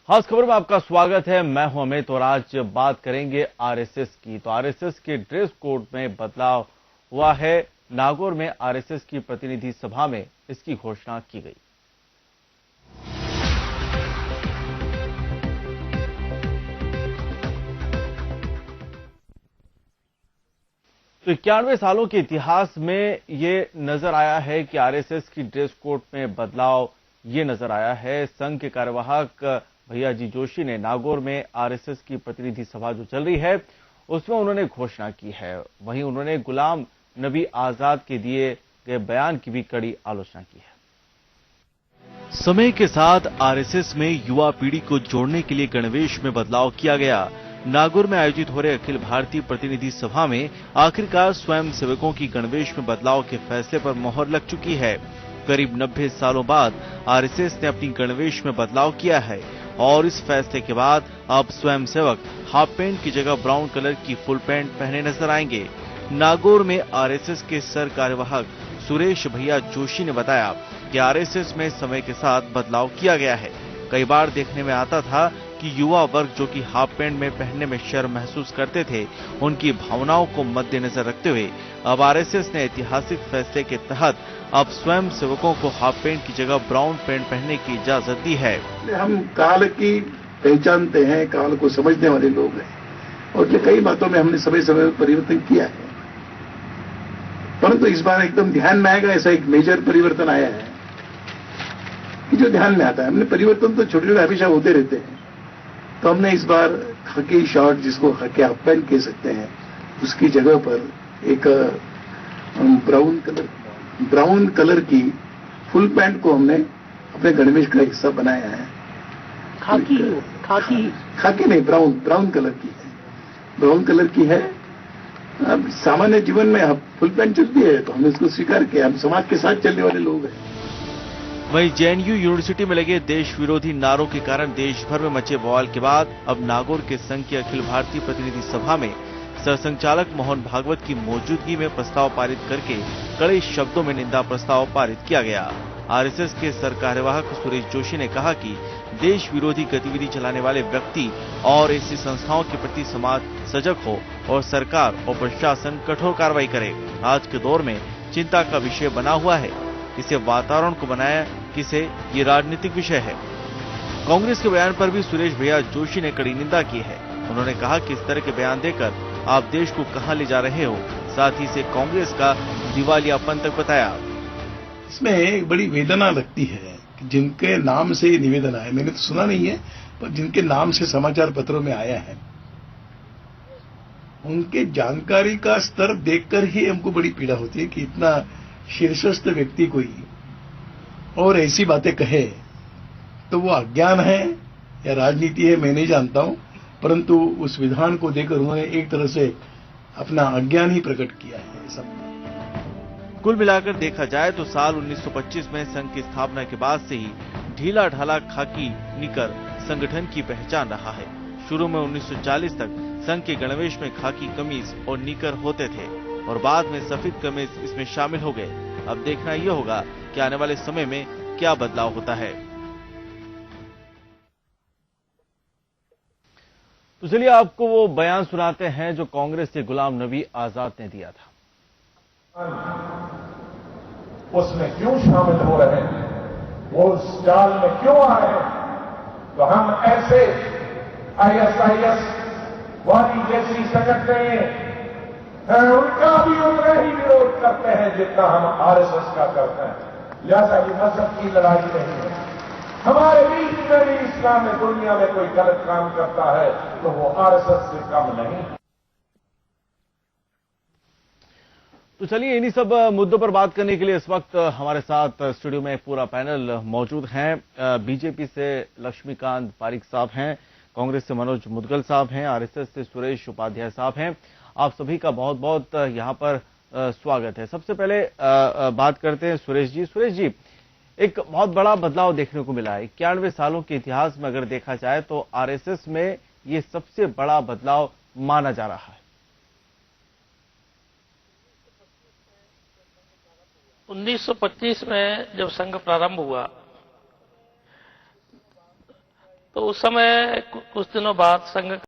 खास खबर में आपका स्वागत है। मैं हूं अमित और आज बात करेंगे आरएसएस की। तो आरएसएस के ड्रेस कोड में बदलाव हुआ है। नागौर में आरएसएस की प्रतिनिधि सभा में इसकी घोषणा की गई। तो 91 सालों के इतिहास में ये नजर आया है कि आरएसएस की ड्रेस कोड में बदलाव ये नजर आया है। संघ के कार्यवाहक भैया जी जोशी ने नागौर में आरएसएस की प्रतिनिधि सभा जो चल रही है उसमें उन्होंने घोषणा की है। वहीं उन्होंने गुलाम नबी आजाद के दिए गए बयान की भी कड़ी आलोचना की है। समय के साथ आरएसएस में युवा पीढ़ी को जोड़ने के लिए गणवेश में बदलाव किया गया। नागौर में आयोजित हो रहे अखिल भारतीय प्रतिनिधि सभा में आखिरकार स्वयं सेवकों की गणवेश में बदलाव के फैसले पर मोहर लग चुकी है। करीब 90 सालों बाद आरएसएस ने अपनी गणवेश में बदलाव किया है और इस फैसले के बाद अब स्वयं सेवक हाफ पैंट की जगह ब्राउन कलर की फुल पैंट पहने नजर आएंगे। नागौर में आरएसएस के सर कार्यवाहक सुरेश भैया जोशी ने बताया कि आरएसएस में समय के साथ बदलाव किया गया है। कई बार देखने में आता था कि युवा वर्ग जो कि हाफ पैंट में पहनने में शर्म महसूस करते थे, उनकी भावनाओं को मद्देनजर रखते हुए अब आरएसएस ने ऐतिहासिक फैसले के तहत अब स्वयं सेवकों को हाफ पैंट की जगह ब्राउन पैंट पहनने की इजाजत दी है। हम काल की पहचानते हैं, काल को समझने वाले लोग हैं और जो कई बातों में हमने समय समय में परिवर्तन किया है, परंतु इस बार एकदम ध्यान में आएगा ऐसा एक मेजर परिवर्तन आया है कि जो ध्यान में आता है। हमने परिवर्तन तो छोटे छोटे हमेशा होते रहते हैं, तो हमने इस बार खाकी शर्ट, जिसको खाकी हाफ पैंट कह सकते हैं, उसकी जगह पर एक ब्राउन कलर की फुल पैंट को हमने अपने गणवेश का हिस्सा बनाया है। खाकी नहीं, ब्राउन कलर की है। ब्राउन कलर की है। अब सामान्य जीवन में फुल पैंट चलती है तो हमने इसको स्वीकार किया। हम समाज के साथ चलने वाले लोग हैं। वहीं जेएनयू यूनिवर्सिटी में लगे देश विरोधी नारों के कारण देश भर में मचे बवाल के बाद अब नागौर के संघ की अखिल भारतीय प्रतिनिधि सभा में सरसंघचालक मोहन भागवत की मौजूदगी में प्रस्ताव पारित करके कड़े शब्दों में निंदा प्रस्ताव पारित किया गया। आरएसएस के सर कार्यवाहक सुरेश जोशी ने कहा कि देश विरोधी गतिविधि चलाने वाले व्यक्ति और ऐसी संस्थाओं के प्रति समाज सजग हो और सरकार और प्रशासन कठोर कार्रवाई करे। आज के दौर में चिंता का विषय बना हुआ है। इसे वातावरण को बनाया किसे ये राजनीतिक विषय है। कांग्रेस के बयान पर भी सुरेश भैया जोशी ने कड़ी निंदा की है। उन्होंने कहा कि इस तरह के बयान देकर आप देश को कहां ले जा रहे हो। साथ ही इसे कांग्रेस का दिवालियापन तक बताया। इसमें एक बड़ी वेदना लगती है कि जिनके नाम से निवेदन आया, मैंने तो सुना नहीं है, पर जिनके नाम से समाचार पत्रों में आया है, उनके जानकारी का स्तर देखकर ही हमको बड़ी पीड़ा होती है कि इतना शीर्षस्थ व्यक्ति कोई और ऐसी बातें कहे, तो वो अज्ञान है या राजनीति है मैं नहीं जानता हूं, परंतु उस विधान को देखकर उन्होंने एक तरह से अपना अज्ञान ही प्रकट किया है सब। कुल मिलाकर देखा जाए तो साल 1925 में संघ की स्थापना के बाद से ही ढीला ढाला खाकी निकर संगठन की पहचान रहा है। शुरू में 1940 तक संघ के गणवेश में खाकी कमीज और निकर होते थे और बाद में सफेद कमीज इसमें शामिल हो गए। अब देखना यह होगा कि आने वाले समय में क्या बदलाव होता है। तो चलिए आपको वो बयान सुनाते हैं जो कांग्रेस के गुलाम नबी आजाद ने दिया था। उसमें क्यों शामिल हो रहे हैं, वो उस जाल में क्यों आए, तो हम ऐसे आईएसआईएस वाली जैसी संगठनें उनका भी उतना ही विरोध करते हैं जितना हम आरएसएस का करते हैं। लिहाजा ये मजहब की लड़ाई नहीं है। हमारे बीच में भी इस्लाम में दुनिया में कोई गलत काम करता है तो वो आरएसएस से कम नहीं। तो चलिए इन्हीं सब मुद्दों पर बात करने के लिए इस वक्त हमारे साथ स्टूडियो में पूरा पैनल मौजूद हैं। बीजेपी से लक्ष्मीकांत पारिक साहब हैं, कांग्रेस से मनोज मुदगल साहब हैं, आरएसएस से सुरेश उपाध्याय साहब हैं। आप सभी का बहुत बहुत यहाँ पर स्वागत है। सबसे पहले बात करते हैं सुरेश जी, एक बहुत बड़ा बदलाव देखने को मिला है। 91 सालों के इतिहास में अगर देखा जाए तो आरएसएस में ये सबसे बड़ा बदलाव माना जा रहा है। 1925 में जब संघ प्रारंभ हुआ तो उस समय कुछ दिनों बाद संघ